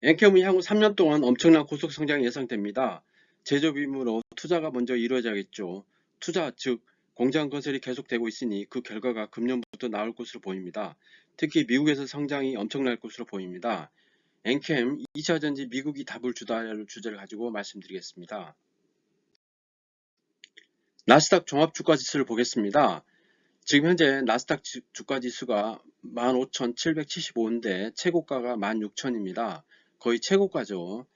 엔캠은 향후 3년 동안 엄청난 고속 성장이 예상됩니다. 제조비무로 투자가 먼저 이루어져야겠죠. 투자 즉 공장 건설이 계속되고 있으니 그 결과가 금년부터 나올 것으로 보입니다. 특히 미국에서 성장이 엄청날 것으로 보입니다. 엔캠 2차전지 미국이 답을 주다라는 주제를 가지고 말씀드리겠습니다. 나스닥 종합주가지수를 보겠습니다. 지금 현재 나스닥 주가지수가 15,775인데 최고가가 16,000입니다. 거의 최고가죠.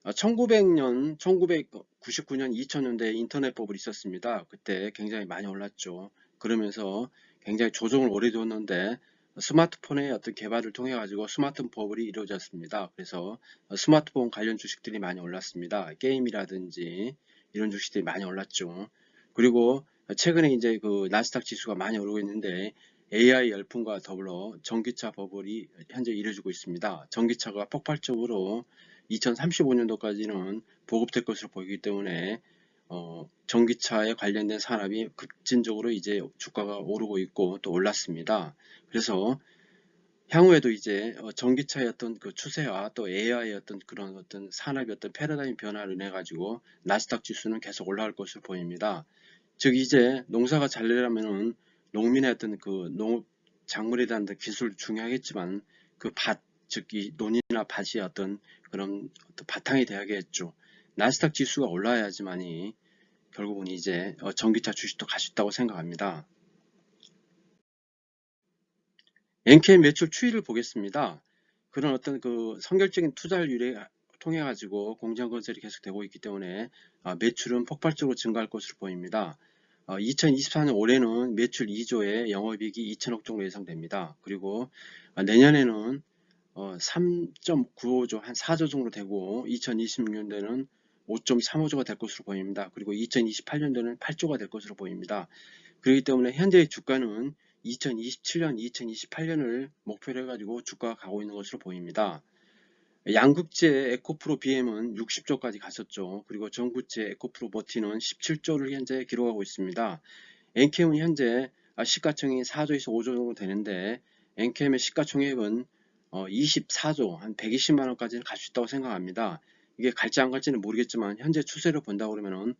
1900년, 1999년, 2000년대에 인터넷 버블이 있었습니다. 그때 굉장히 많이 올랐죠. 그러면서 굉장히 조정을 오래 뒀는데 스마트폰의 어떤 개발을 통해 가지고 스마트폰 버블이 이루어졌습니다. 그래서 스마트폰 관련 주식들이 많이 올랐습니다. 게임이라든지 이런 주식들이 많이 올랐죠. 그리고 최근에 이제 그 나스닥 지수가 많이 오르고 있는데 AI 열풍과 더불어 전기차 버블이 현재 이루어지고 있습니다. 전기차가 폭발적으로 2035년도까지는 보급될 것으로 보이기 때문에 전기차에 관련된 산업이 급진적으로 이제 주가가 오르고 있고 또 올랐습니다. 그래서 향후에도 이제 전기차의 어떤 그 추세와 또 AI의 어떤 그런 어떤 산업의 어떤 패러다임 변화를 인해 가지고 나스닥 지수는 계속 올라갈 것으로 보입니다. 즉 이제 농사가 잘 되려면은 농민의 어떤 그 농업 작물에 대한 기술 중요하겠지만 그 밭, 즉 이 논이나 밭이 어떤 그런 어떤 바탕이 돼야겠죠. 나스닥 지수가 올라야지만이 결국은 이제 전기차 주식도 갈 수 있다고 생각합니다. 엔케임 매출 추이를 보겠습니다. 그런 어떤 그 선결적인 투자율에 통해 가지고 공장 건설이 계속되고 있기 때문에 매출은 폭발적으로 증가할 것으로 보입니다. 2024년 올해는 매출 2조에 영업이익이 2천억 정도 예상됩니다. 그리고 내년에는 3.95조 한 4조 정도 되고 2026년도에는 5.35조가 될 것으로 보입니다. 그리고 2028년도에는 8조가 될 것으로 보입니다. 그렇기 때문에 현재의 주가는 2027년, 2028년을 목표로 해가지고 주가가 가고 있는 것으로 보입니다. 양극재 에코프로 BM은 60조까지 갔었죠. 그리고 전구재 에코프로 버티는 17조를 현재 기록하고 있습니다. 엔캠은 현재 시가총액이 4조에서 5조 정도 되는데 엔캠의 시가총액은 24조 한 120만원까지는 갈 수 있다고 생각합니다. 이게 갈지 안 갈지는 모르겠지만 현재 추세를 본다 그러면은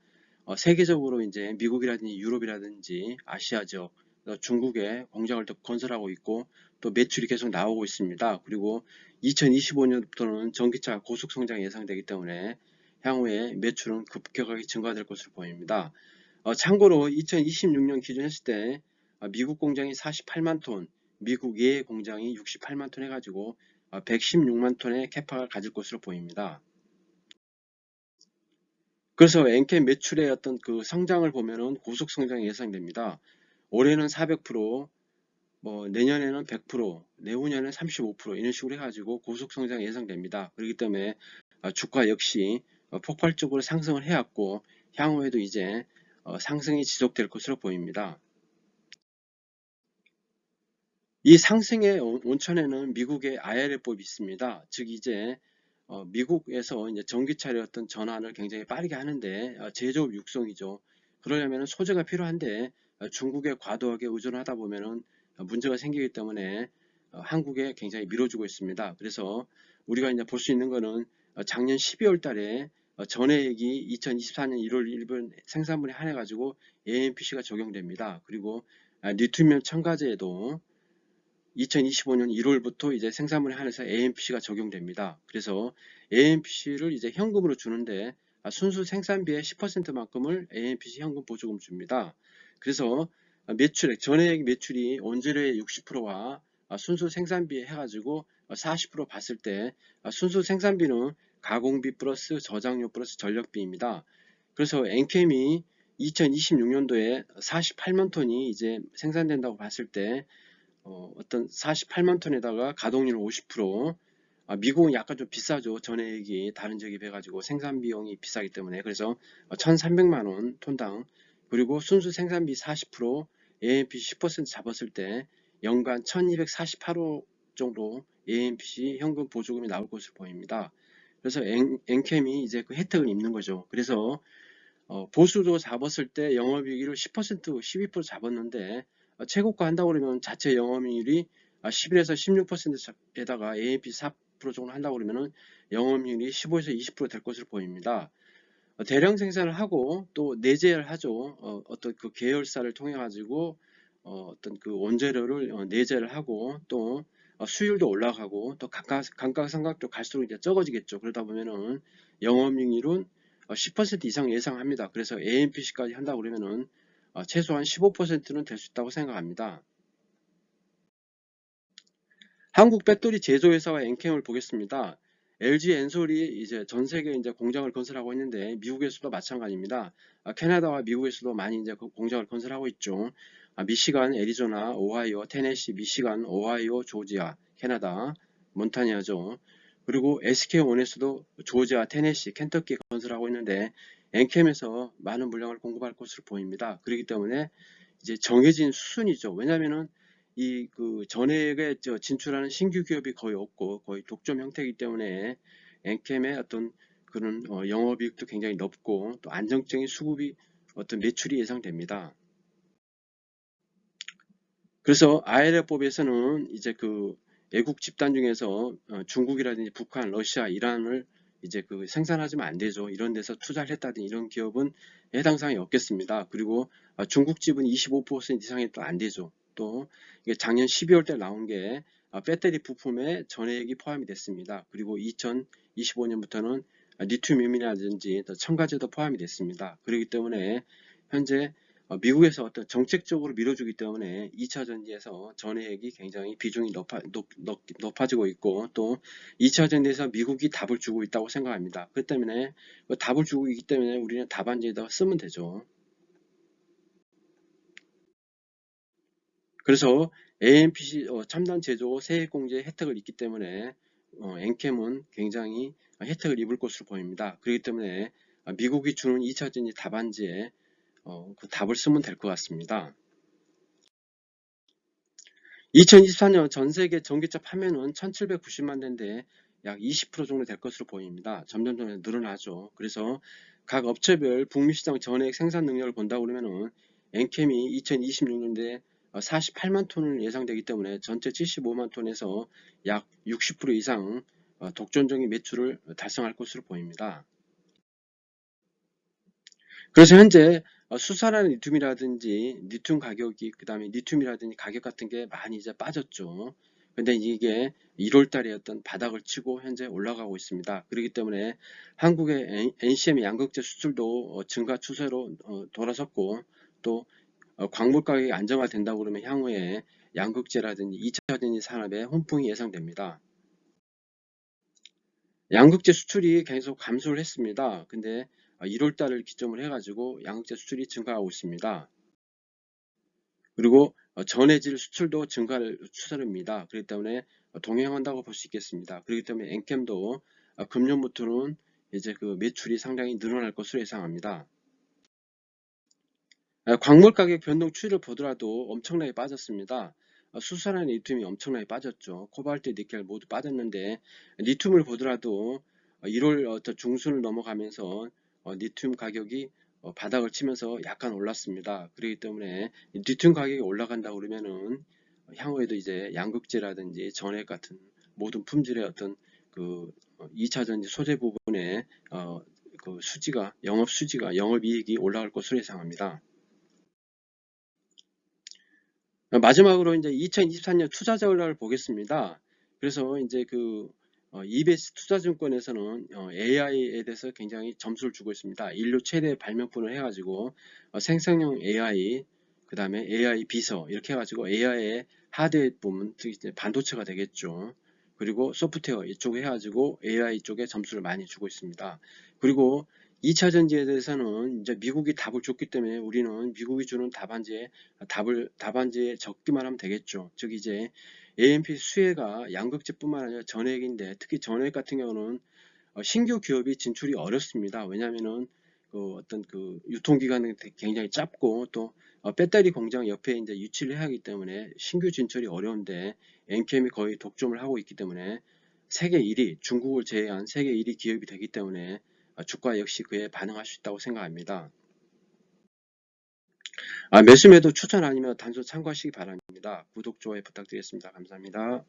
세계적으로 이제 미국이라든지 유럽이라든지 아시아 지역, 중국에 공장을 또 건설하고 있고 또 매출이 계속 나오고 있습니다. 그리고 2025년부터는 전기차 고속 성장이 예상되기 때문에 향후에 매출은 급격하게 증가될 것으로 보입니다. 참고로 2026년 기준 했을 때 미국 공장이 48만 톤, 미국 예외 공장이 68만 톤 해가지고 116만 톤의 캐파를 가질 것으로 보입니다. 그래서 엔캠 매출의 어떤 그 성장을 보면은 고속 성장이 예상됩니다. 올해는 400%, 뭐 내년에는 100%, 내후년에는 35% 이런 식으로 해가지고 고속 성장이 예상됩니다. 그렇기 때문에 주가 역시 폭발적으로 상승을 해왔고 향후에도 이제 상승이 지속될 것으로 보입니다. 이 상승의 원천에는 미국의 IRA법이 있습니다. 즉 이제 미국에서 이제 전기차의 어떤 전환을 굉장히 빠르게 하는데 제조업 육성이죠. 그러려면 소재가 필요한데 중국에 과도하게 의존하다 보면은 문제가 생기기 때문에 한국에 굉장히 밀어주고 있습니다. 그래서 우리가 이제 볼 수 있는 거는 작년 12월 달에 전해액이 2024년 1월 1일 생산분에 한해 가지고 AMPC가 적용됩니다. 그리고 리튬이온 첨가제에도 2025년 1월부터 이제 생산물에 한해서 AMPC가 적용됩니다. 그래서 AMPC를 이제 현금으로 주는데 순수 생산비의 10%만큼을 AMPC 현금 보조금 줍니다. 그래서 매출액, 전액 매출이 원재료의 60%와 순수 생산비 해가지고 40% 봤을 때 순수 생산비는 가공비 플러스 저장료 플러스 전력비입니다. 그래서 엔캠이 2026년도에 48만 톤이 이제 생산된다고 봤을 때 어떤 48만 톤에다가 가동률 50%, 미국은 약간 좀 비싸죠. 전액이 다른 지역에 비해 가지고 생산 비용이 비싸기 때문에. 그래서 1,300만 원 톤당, 그리고 순수 생산비 40%, AMPC 10% 잡았을 때 연간 1,248억 정도 AMPC 현금 보조금이 나올 것으로 보입니다. 그래서 엔캠이 이제 그 혜택을 입는 거죠. 그래서 보수도 잡았을 때 영업이익을 10%, 12% 잡았는데 최고가 한다고 그러면 자체 영업이익률이 11에서 16%에다가 AMP 20% 정도 한다고 그러면은 영업이익률이 15에서 20%될 것으로 보입니다. 대량 생산을 하고 또 내재를 하죠. 어떤 그 계열사를 통해 가지고 어떤 그 원재료를 내재를 하고 또 수율도 올라가고 또 감가상각도 갈수록 이제 적어지겠죠. 그러다 보면은 영업이익률은 10% 이상 예상합니다. 그래서 AMPC까지 한다고 그러면은 최소한 15%는 될 수 있다고 생각합니다. 한국 배터리 제조회사와 엔캠을 보겠습니다. LG 엔솔이 이제 전 세계 이제 공장을 건설하고 있는데 미국에서도 마찬가지입니다. 캐나다와 미국에서도 많이 이제 그 공장을 건설하고 있죠. 미시간, 애리조나, 오하이오, 테네시, 미시간, 오하이오, 조지아, 캐나다, 몬타니아죠. 그리고 SK온에서도 조지아, 테네시, 켄터키 건설하고 있는데 엔캠에서 많은 물량을 공급할 것으로 보입니다. 그렇기 때문에 이제 정해진 수순이죠. 왜냐하면은 이 그 전액에 진출하는 신규 기업이 거의 없고 거의 독점 형태이기 때문에 엔캠의 어떤 그런 영업이익도 굉장히 높고 또 안정적인 수급이 어떤 매출이 예상됩니다. 그래서 IRA법에서는 이제 그 애국 집단 중에서 중국이라든지 북한, 러시아, 이란을 이제 그 생산하지면 안 되죠. 이런 데서 투자를 했다든지 이런 기업은 해당 사항이 없겠습니다. 그리고 중국집은 25% 이상이 또 안 되죠. 또 이게 작년 12월 달 나온 게 배터리 부품에 전해액이 포함이 됐습니다. 그리고 2025년부터는 리튬이온이라든지 첨가제도 포함이 됐습니다. 그렇기 때문에 현재 미국에서 어떤 정책적으로 밀어주기 때문에 2차 전지에서 전해액이 굉장히 비중이 높아지고 있고 또 2차 전지에서 미국이 답을 주고 있다고 생각합니다. 그렇기 때문에 답을 주고 있기 때문에 우리는 답안지에다가 쓰면 되죠. 그래서 AMPC 첨단 제조 세액공제 혜택을 입기 때문에 엔캠은 굉장히 혜택을 입을 것으로 보입니다. 그렇기 때문에 미국이 주는 2차 전지 답안지에 그 답을 쓰면 될 것 같습니다. 2024년 전세계 전기차 판매는 1790만 대인데 약 20% 정도 될 것으로 보입니다. 점점 늘어나죠. 그래서 각 업체별 북미 시장 전액 생산 능력을 본다고 그러면은 엔캠이 2026년도에 48만 톤을 예상되기 때문에 전체 75만 톤에서 약 60% 이상 독점적인 매출을 달성할 것으로 보입니다. 그래서 현재 수산화는 리튬이라든지 리튬 가격이 그 다음에 리튬이라든지 가격 같은 게 많이 이제 빠졌죠. 근데 이게 1월 달에 어떤 바닥을 치고 현재 올라가고 있습니다. 그렇기 때문에 한국의 NCM 양극재 수출도 증가 추세로 돌아섰고 또 광물 가격이 안정화된다고 그러면 향후에 양극재라든지 2차 전지 산업에 훈풍이 예상됩니다. 양극재 수출이 계속 감소를 했습니다. 근데 1월 달을 기점으로 해가지고 양극재 수출이 증가하고 있습니다. 그리고 전해질 수출도 증가를 추세입니다. 그렇기 때문에 동행한다고 볼 수 있겠습니다. 그렇기 때문에 엔캠도 금년부터는 이제 그 매출이 상당히 늘어날 것으로 예상합니다. 광물 가격 변동 추이를 보더라도 엄청나게 빠졌습니다. 수산화 리튬이 엄청나게 빠졌죠. 코발트, 니켈 모두 빠졌는데 리튬을 보더라도 1월 중순을 넘어가면서 리튬 가격이 바닥을 치면서 약간 올랐습니다. 그렇기 때문에 리튬 가격이 올라간다 그러면은 향후에도 이제 양극재라든지 전액 같은 모든 품질의 어떤 그 2차 전지 소재 부분에 그 수지가 영업이익이 올라갈 것으로 예상합니다. 마지막으로 이제 2024년 투자 전략을 보겠습니다. 그래서 이제 그 EBS 투자증권에서는 AI에 대해서 굉장히 점수를 주고 있습니다. 인류 최대 발명품을 해가지고 생성형 AI, 그 다음에 AI 비서 이렇게 해가지고 AI의 하드웨어 부분, 즉 이제 반도체가 되겠죠. 그리고 소프트웨어 이쪽 해가지고 AI 쪽에 점수를 많이 주고 있습니다. 그리고 2차 전지에 대해서는 이제 미국이 답을 줬기 때문에 우리는 미국이 주는 답안지에 적기만 하면 되겠죠. 즉 이제 AMP 수혜가 양극재뿐만 아니라 전액인데 특히 전액 같은 경우는 신규 기업이 진출이 어렵습니다. 왜냐하면은 그 어떤 그 유통기간이 굉장히 짧고 또 배터리 공장 옆에 이제 유치를 해야 하기 때문에 신규 진출이 어려운데 엔캠이 거의 독점을 하고 있기 때문에 세계 1위, 중국을 제외한 세계 1위 기업이 되기 때문에 주가 역시 그에 반응할 수 있다고 생각합니다. 매수 매도 추천 아니면 단순 참고하시기 바랍니다. 구독, 좋아요 부탁드리겠습니다. 감사합니다.